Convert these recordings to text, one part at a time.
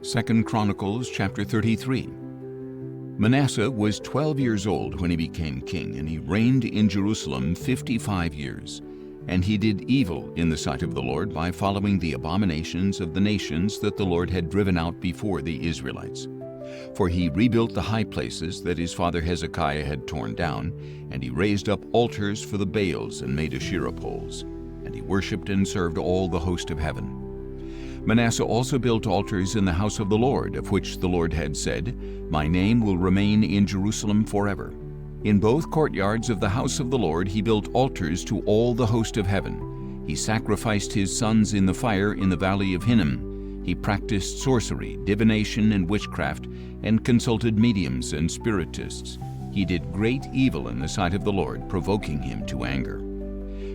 2 Chronicles chapter 33. Manasseh was 12 years old when he became king, and he reigned in Jerusalem 55 years. And he did evil in the sight of the Lord by following the abominations of the nations that the Lord had driven out before the Israelites. For he rebuilt the high places that his father Hezekiah had torn down, and he raised up altars for the Baals and made Asherah poles. And he worshipped and served all the host of heaven. Manasseh also built altars in the house of the Lord, of which the Lord had said, "My name will remain in Jerusalem forever." In both courtyards of the house of the Lord he built altars to all the host of heaven. He sacrificed his sons in the fire in the valley of Hinnom. He practiced sorcery, divination, and witchcraft, and consulted mediums and spiritists. He did great evil in the sight of the Lord, provoking him to anger.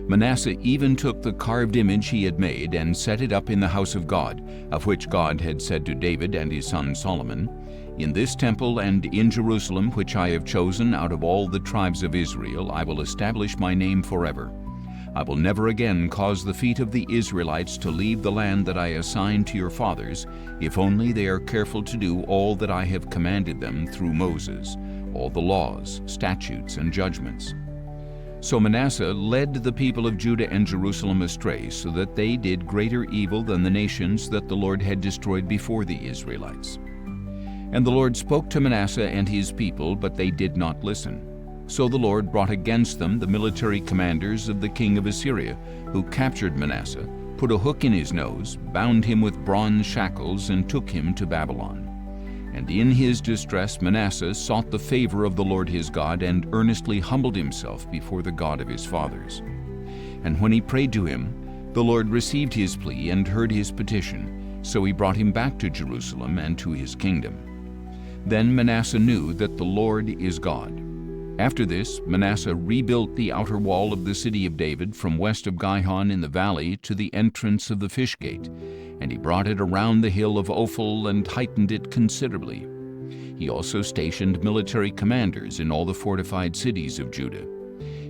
Manasseh even took the carved image he had made and set it up in the house of God, of which God had said to David and his son Solomon, "In this temple and in Jerusalem, which I have chosen out of all the tribes of Israel, I will establish my name forever. I will never again cause the feet of the Israelites to leave the land that I assigned to your fathers, if only they are careful to do all that I have commanded them through Moses, all the laws, statutes, and judgments." So Manasseh led the people of Judah and Jerusalem astray, so that they did greater evil than the nations that the Lord had destroyed before the Israelites. And the Lord spoke to Manasseh and his people, but they did not listen. So the Lord brought against them the military commanders of the king of Assyria, who captured Manasseh, put a hook in his nose, bound him with bronze shackles, and took him to Babylon. And in his distress Manasseh sought the favor of the Lord his God, and earnestly humbled himself before the God of his fathers. And when he prayed to him, the Lord received his plea and heard his petition, so he brought him back to Jerusalem and to his kingdom. Then Manasseh knew that the Lord is God. After this, Manasseh rebuilt the outer wall of the city of David from west of Gihon in the valley to the entrance of the fish gate, and he brought it around the hill of Ophel and heightened it considerably. He also stationed military commanders in all the fortified cities of Judah.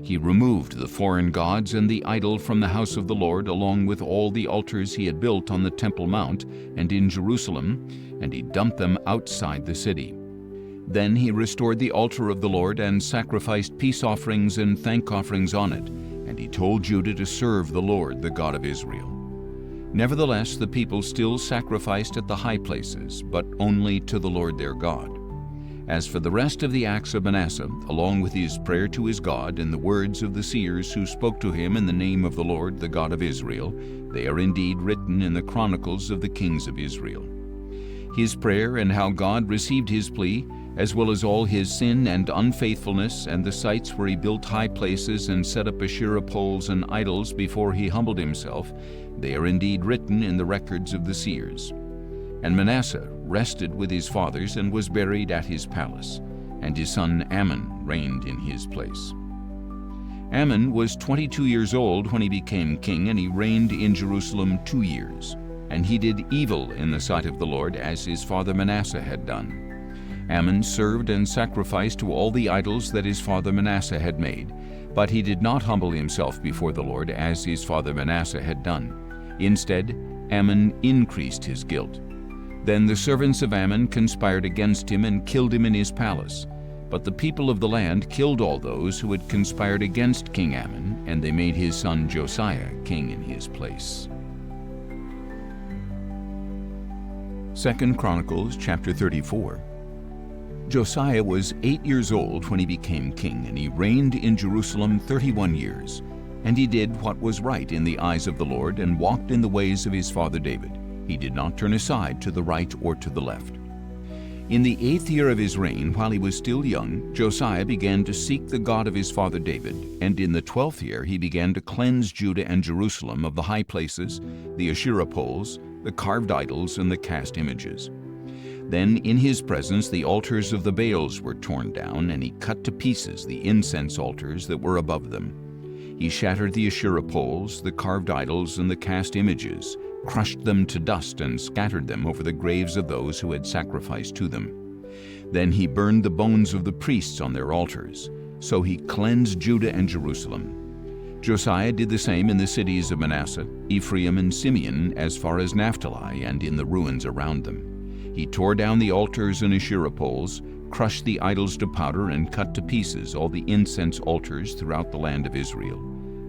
He removed the foreign gods and the idol from the house of the Lord, along with all the altars he had built on the Temple Mount and in Jerusalem, and he dumped them outside the city. Then he restored the altar of the Lord and sacrificed peace offerings and thank offerings on it, and he told Judah to serve the Lord, the God of Israel. Nevertheless, the people still sacrificed at the high places, but only to the Lord their God. As for the rest of the acts of Manasseh, along with his prayer to his God and the words of the seers who spoke to him in the name of the Lord, the God of Israel, they are indeed written in the Chronicles of the kings of Israel. His prayer and how God received his plea, as well as all his sin and unfaithfulness, and the sites where he built high places and set up Asherah poles and idols before he humbled himself, they are indeed written in the records of the seers. And Manasseh rested with his fathers and was buried at his palace, and his son Amon reigned in his place. Amon was 22 years old when he became king, and he reigned in Jerusalem 2 years. And he did evil in the sight of the Lord, as his father Manasseh had done. Amon served and sacrificed to all the idols that his father Manasseh had made, but he did not humble himself before the Lord as his father Manasseh had done. Instead, Amon increased his guilt. Then the servants of Amon conspired against him and killed him in his palace. But the people of the land killed all those who had conspired against King Amon, and they made his son Josiah king in his place. 2 Chronicles chapter 34. Josiah was 8 years old when he became king, and he reigned in Jerusalem 31 years. And he did what was right in the eyes of the Lord, and walked in the ways of his father David. He did not turn aside to the right or to the left. In the 8th year of his reign, while he was still young, Josiah began to seek the God of his father David, and in the 12th year he began to cleanse Judah and Jerusalem of the high places, the Asherah poles, the carved idols, and the cast images. Then in his presence the altars of the Baals were torn down, and he cut to pieces the incense altars that were above them. He shattered the Asherah poles, the carved idols, and the cast images, crushed them to dust, and scattered them over the graves of those who had sacrificed to them. Then he burned the bones of the priests on their altars. So he cleansed Judah and Jerusalem. Josiah did the same in the cities of Manasseh, Ephraim, and Simeon, as far as Naphtali, and in the ruins around them. He tore down the altars and Asherah poles, crushed the idols to powder, and cut to pieces all the incense altars throughout the land of Israel.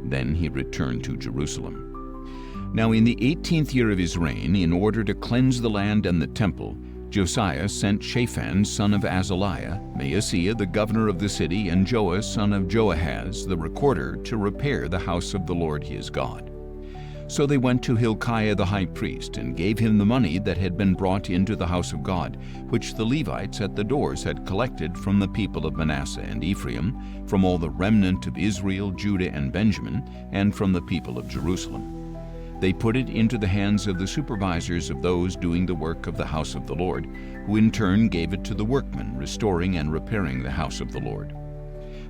Then he returned to Jerusalem. Now in the 18th year of his reign, in order to cleanse the land and the temple, Josiah sent Shaphan son of Azaliah, Maaseiah the governor of the city, and Joah son of Joahaz the recorder to repair the house of the Lord his God. So they went to Hilkiah the high priest, and gave him the money that had been brought into the house of God, which the Levites at the doors had collected from the people of Manasseh and Ephraim, from all the remnant of Israel, Judah, and Benjamin, and from the people of Jerusalem. They put it into the hands of the supervisors of those doing the work of the house of the Lord, who in turn gave it to the workmen, restoring and repairing the house of the Lord.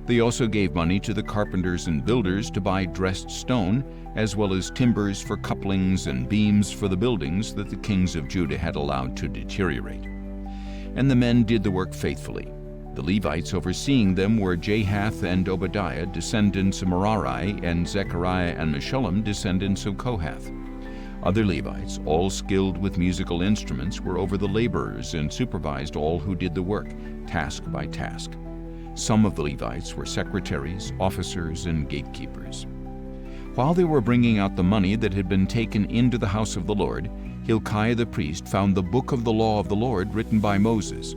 They also gave money to the carpenters and builders to buy dressed stone, as well as timbers for couplings and beams for the buildings that the kings of Judah had allowed to deteriorate. And the men did the work faithfully. The Levites overseeing them were Jahath and Obadiah, descendants of Merari, and Zechariah and Meshullam, descendants of Kohath. Other Levites, all skilled with musical instruments, were over the laborers and supervised all who did the work, task by task. Some of the Levites were secretaries, officers, and gatekeepers. While they were bringing out the money that had been taken into the house of the Lord, Hilkiah the priest found the book of the law of the Lord written by Moses.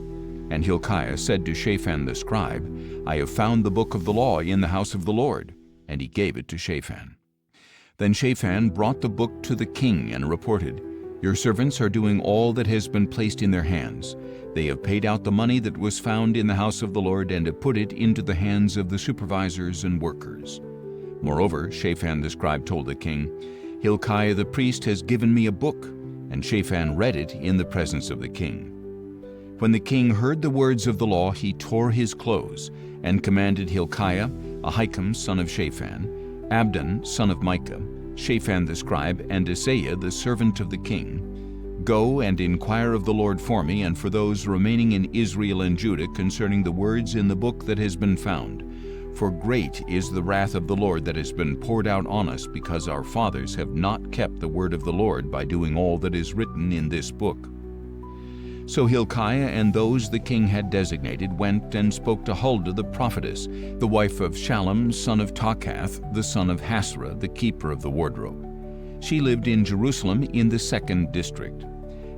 And Hilkiah said to Shaphan the scribe, "I have found the book of the law in the house of the Lord." And he gave it to Shaphan. Then Shaphan brought the book to the king and reported, "Your servants are doing all that has been placed in their hands. They have paid out the money that was found in the house of the Lord and have put it into the hands of the supervisors and workers." Moreover, Shaphan the scribe told the king, "Hilkiah the priest has given me a book," and Shaphan read it in the presence of the king. When the king heard the words of the law, he tore his clothes and commanded Hilkiah, Ahikam son of Shaphan, Abdon son of Micah, Shaphan the scribe, and Asaiah the servant of the king, "Go and inquire of the Lord for me and for those remaining in Israel and Judah concerning the words in the book that has been found. For great is the wrath of the Lord that has been poured out on us, because our fathers have not kept the word of the Lord by doing all that is written in this book." So Hilkiah and those the king had designated went and spoke to Huldah the prophetess, the wife of Shallum son of Tokhath, the son of Hasrah, the keeper of the wardrobe. She lived in Jerusalem in the 2nd district.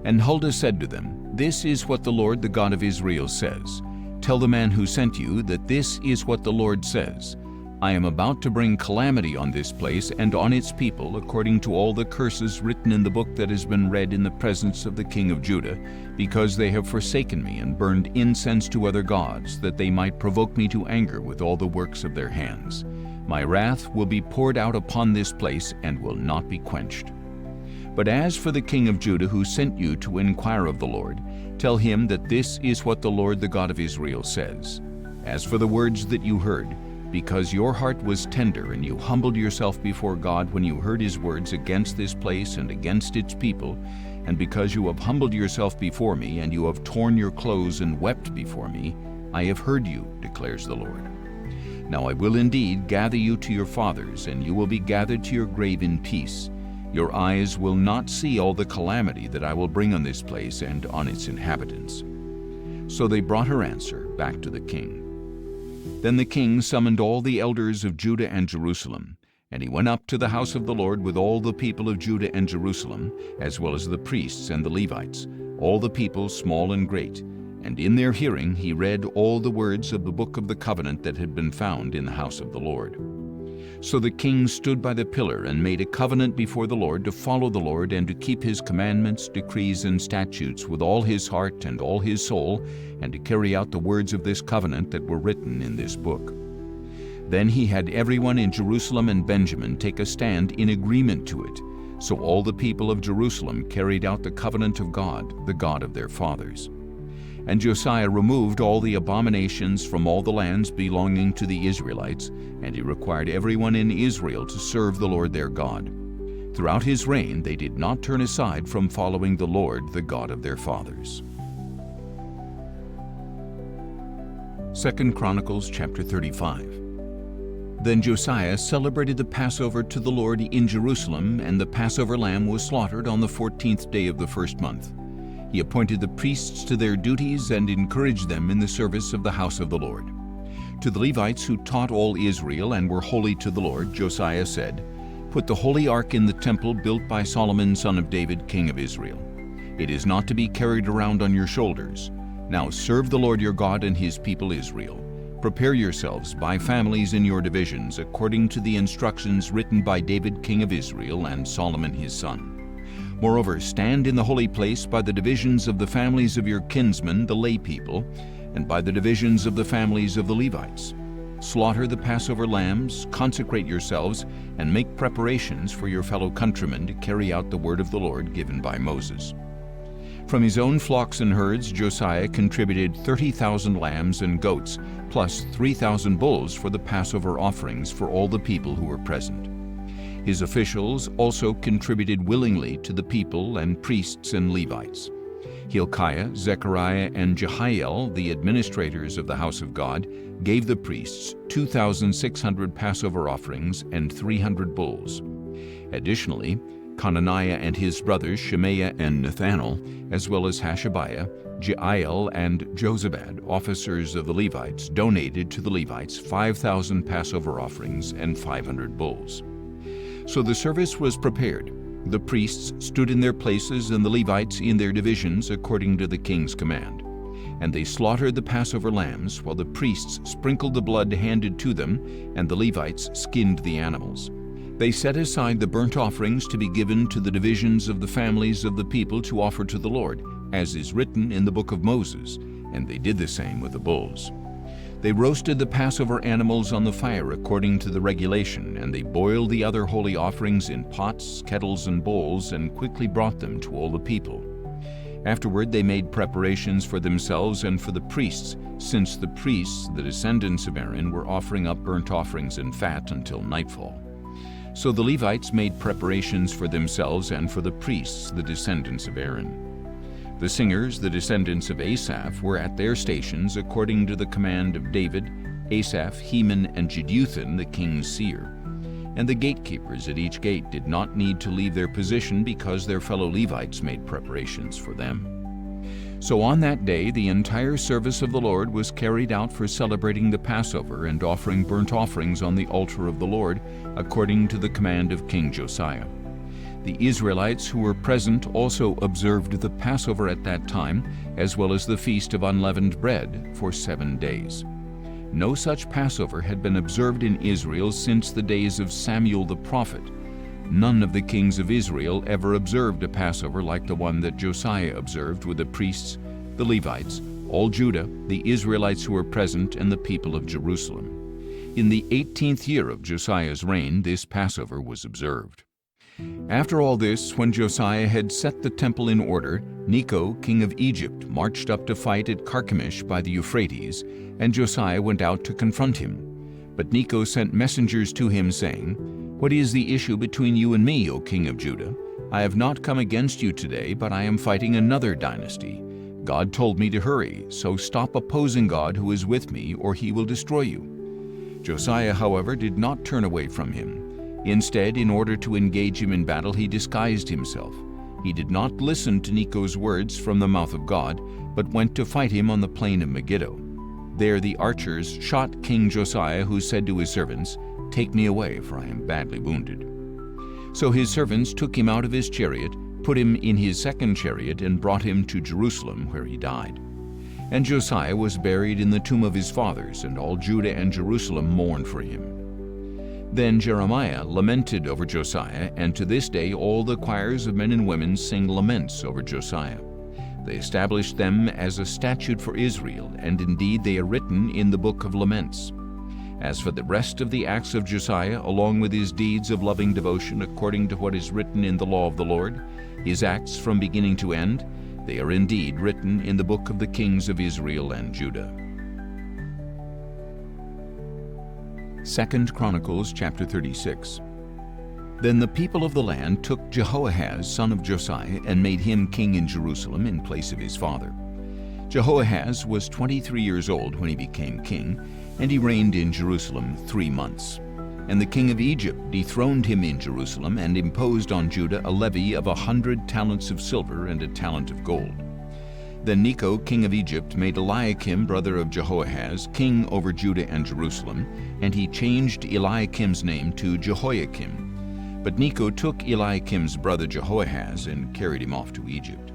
And Huldah said to them, "This is what the Lord, the God of Israel, says. Tell the man who sent you that this is what the Lord says. I am about to bring calamity on this place and on its people, according to all the curses written in the book that has been read in the presence of the king of Judah, because they have forsaken me and burned incense to other gods, that they might provoke me to anger with all the works of their hands. My wrath will be poured out upon this place and will not be quenched. But as for the king of Judah who sent you to inquire of the Lord, tell him that this is what the Lord, the God of Israel, says. As for the words that you heard, because your heart was tender and you humbled yourself before God when you heard his words against this place and against its people, and because you have humbled yourself before me and you have torn your clothes and wept before me, I have heard you, declares the Lord. Now I will indeed gather you to your fathers, and you will be gathered to your grave in peace. Your eyes will not see all the calamity that I will bring on this place and on its inhabitants." So they brought her answer back to the king. Then the king summoned all the elders of Judah and Jerusalem, and he went up to the house of the Lord with all the people of Judah and Jerusalem, as well as the priests and the Levites, all the people small and great. And in their hearing he read all the words of the book of the covenant that had been found in the house of the Lord. So the king stood by the pillar and made a covenant before the Lord to follow the Lord and to keep his commandments, decrees, and statutes with all his heart and all his soul, and to carry out the words of this covenant that were written in this book. Then he had everyone in Jerusalem and Benjamin take a stand in agreement to it. So all the people of Jerusalem carried out the covenant of God, the God of their fathers. And Josiah removed all the abominations from all the lands belonging to the Israelites, and he required everyone in Israel to serve the Lord their God. Throughout his reign they did not turn aside from following the Lord, the God of their fathers. 2 Chronicles chapter 35. Then Josiah celebrated the Passover to the Lord in Jerusalem, and the Passover lamb was slaughtered on the 14th day of the first month. He appointed the priests to their duties and encouraged them in the service of the house of the Lord. To the Levites who taught all Israel and were holy to the Lord, Josiah said, "Put the holy ark in the temple built by Solomon son of David, king of Israel. It is not to be carried around on your shoulders. Now serve the Lord your God and his people Israel. Prepare yourselves by families in your divisions, according to the instructions written by David king of Israel and Solomon his son. Moreover, stand in the holy place by the divisions of the families of your kinsmen, the lay people, and by the divisions of the families of the Levites. Slaughter the Passover lambs, consecrate yourselves, and make preparations for your fellow countrymen to carry out the word of the Lord given by Moses." From his own flocks and herds, Josiah contributed 30,000 lambs and goats, plus 3,000 bulls for the Passover offerings for all the people who were present. His officials also contributed willingly to the people and priests and Levites. Hilkiah, Zechariah, and Jehiel, the administrators of the house of God, gave the priests 2,600 Passover offerings and 300 bulls. Additionally, Conaniah and his brothers Shemaiah and Nathanael, as well as Hashabiah, Jeiel, and Jozabad, officers of the Levites, donated to the Levites 5,000 Passover offerings and 500 bulls. So the service was prepared. The priests stood in their places and the Levites in their divisions according to the king's command. And they slaughtered the Passover lambs, while the priests sprinkled the blood handed to them, and the Levites skinned the animals. They set aside the burnt offerings to be given to the divisions of the families of the people to offer to the Lord, as is written in the book of Moses, and they did the same with the bulls. They roasted the Passover animals on the fire according to the regulation, and they boiled the other holy offerings in pots, kettles, and bowls, and quickly brought them to all the people. Afterward they made preparations for themselves and for the priests, since the priests, the descendants of Aaron, were offering up burnt offerings and fat until nightfall. So the Levites made preparations for themselves and for the priests, the descendants of Aaron. The singers, the descendants of Asaph, were at their stations according to the command of David, Asaph, Heman, and Jeduthun, the king's seer. And the gatekeepers at each gate did not need to leave their position because their fellow Levites made preparations for them. So on that day the entire service of the Lord was carried out for celebrating the Passover and offering burnt offerings on the altar of the Lord, according to the command of King Josiah. The Israelites who were present also observed the Passover at that time, as well as the Feast of Unleavened Bread, for 7 days. No such Passover had been observed in Israel since the days of Samuel the prophet. None of the kings of Israel ever observed a Passover like the one that Josiah observed with the priests, the Levites, all Judah, the Israelites who were present, and the people of Jerusalem. In the 18th year of Josiah's reign, this Passover was observed. After all this, when Josiah had set the temple in order, Necho, king of Egypt, marched up to fight at Carchemish by the Euphrates, and Josiah went out to confront him. But Necho sent messengers to him, saying, "What is the issue between you and me, O king of Judah? I have not come against you today, but I am fighting another dynasty. God told me to hurry, so stop opposing God who is with me, or he will destroy you." Josiah, however, did not turn away from him. Instead, in order to engage him in battle, he disguised himself. He did not listen to Necho's words from the mouth of God, but went to fight him on the plain of Megiddo. There the archers shot King Josiah, who said to his servants, "Take me away, for I am badly wounded." So his servants took him out of his chariot, put him in his second chariot, and brought him to Jerusalem, where he died. And Josiah was buried in the tomb of his fathers, and all Judah and Jerusalem mourned for him. Then Jeremiah lamented over Josiah, and to this day all the choirs of men and women sing laments over Josiah. They established them as a statute for Israel, and indeed they are written in the book of laments. As for the rest of the acts of Josiah, along with his deeds of loving devotion according to what is written in the law of the Lord, his acts from beginning to end, they are indeed written in the book of the kings of Israel and Judah. 2 Chronicles chapter 36. Then the people of the land took Jehoahaz, son of Josiah, and made him king in Jerusalem in place of his father. Jehoahaz was 23 years old when he became king, and he reigned in Jerusalem 3 months. And the king of Egypt dethroned him in Jerusalem and imposed on Judah a levy of 100 talents of silver and a talent of gold. Then Necho, king of Egypt, made Eliakim, brother of Jehoahaz, king over Judah and Jerusalem, and he changed Eliakim's name to Jehoiakim. But Necho took Eliakim's brother Jehoahaz and carried him off to Egypt.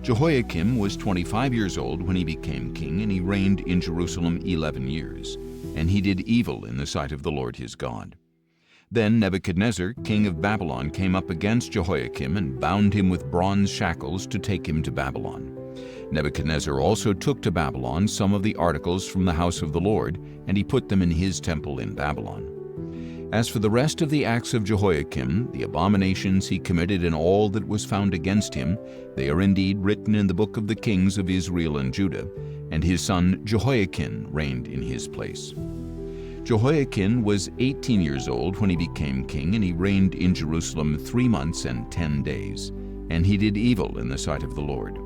Jehoiakim was 25 years old when he became king, and he reigned in Jerusalem 11 years. And he did evil in the sight of the Lord his God. Then Nebuchadnezzar, king of Babylon, came up against Jehoiakim and bound him with bronze shackles to take him to Babylon. Nebuchadnezzar also took to Babylon some of the articles from the house of the Lord, and he put them in his temple in Babylon. As for the rest of the acts of Jehoiakim, the abominations he committed and all that was found against him, they are indeed written in the book of the kings of Israel and Judah, and his son Jehoiakim reigned in his place. Jehoiakim was 18 years old when he became king, and he reigned in Jerusalem 3 months and 10 days. And he did evil in the sight of the Lord.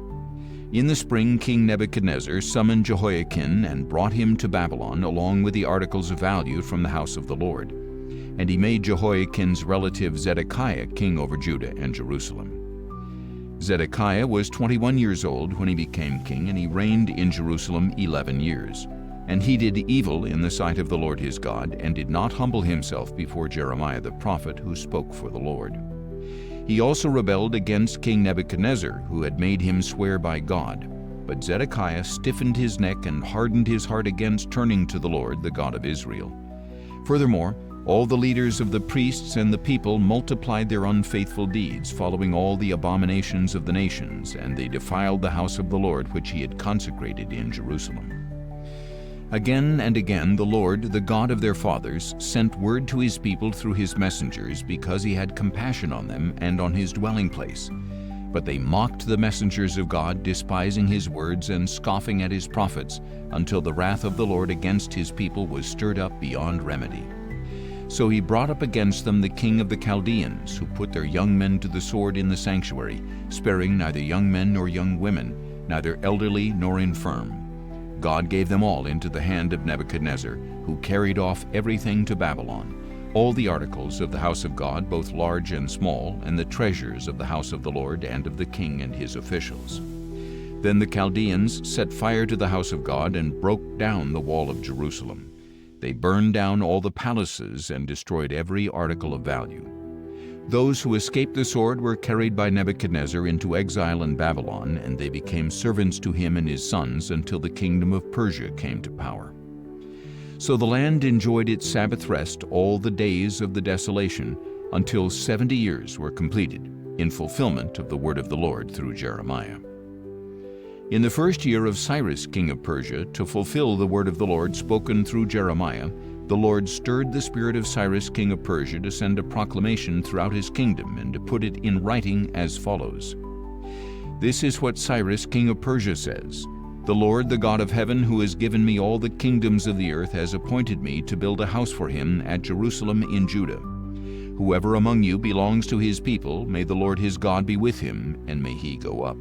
In the spring, King Nebuchadnezzar summoned Jehoiakim and brought him to Babylon, along with the articles of value from the house of the Lord. And he made Jehoiakim's relative Zedekiah king over Judah and Jerusalem. Zedekiah was 21 years old when he became king, and he reigned in Jerusalem 11 years. And he did evil in the sight of the Lord his God, and did not humble himself before Jeremiah the prophet, who spoke for the Lord. He also rebelled against King Nebuchadnezzar, who had made him swear by God. But Zedekiah stiffened his neck and hardened his heart against turning to the Lord, the God of Israel. Furthermore, all the leaders of the priests and the people multiplied their unfaithful deeds, following all the abominations of the nations, and they defiled the house of the Lord which he had consecrated in Jerusalem. Again and again the Lord, the God of their fathers, sent word to his people through his messengers, because he had compassion on them and on his dwelling place. But they mocked the messengers of God, despising his words and scoffing at his prophets, until the wrath of the Lord against his people was stirred up beyond remedy. So he brought up against them the king of the Chaldeans, who put their young men to the sword in the sanctuary, sparing neither young men nor young women, neither elderly nor infirm. God gave them all into the hand of Nebuchadnezzar, who carried off everything to Babylon, all the articles of the house of God, both large and small, and the treasures of the house of the Lord and of the king and his officials. Then the Chaldeans set fire to the house of God and broke down the wall of Jerusalem. They burned down all the palaces and destroyed every article of value. Those who escaped the sword were carried by Nebuchadnezzar into exile in Babylon, and they became servants to him and his sons until the kingdom of Persia came to power. So the land enjoyed its Sabbath rest all the days of the desolation, until 70 years were completed, in fulfillment of the word of the Lord through Jeremiah. In the first year of Cyrus king of Persia, to fulfill the word of the Lord spoken through Jeremiah, the Lord stirred the spirit of Cyrus king of Persia to send a proclamation throughout his kingdom, and to put it in writing as follows. This is what Cyrus king of Persia says. The Lord, the God of heaven, who has given me all the kingdoms of the earth, has appointed me to build a house for him at Jerusalem in Judah. Whoever among you belongs to his people, may the Lord his God be with him, and may he go up.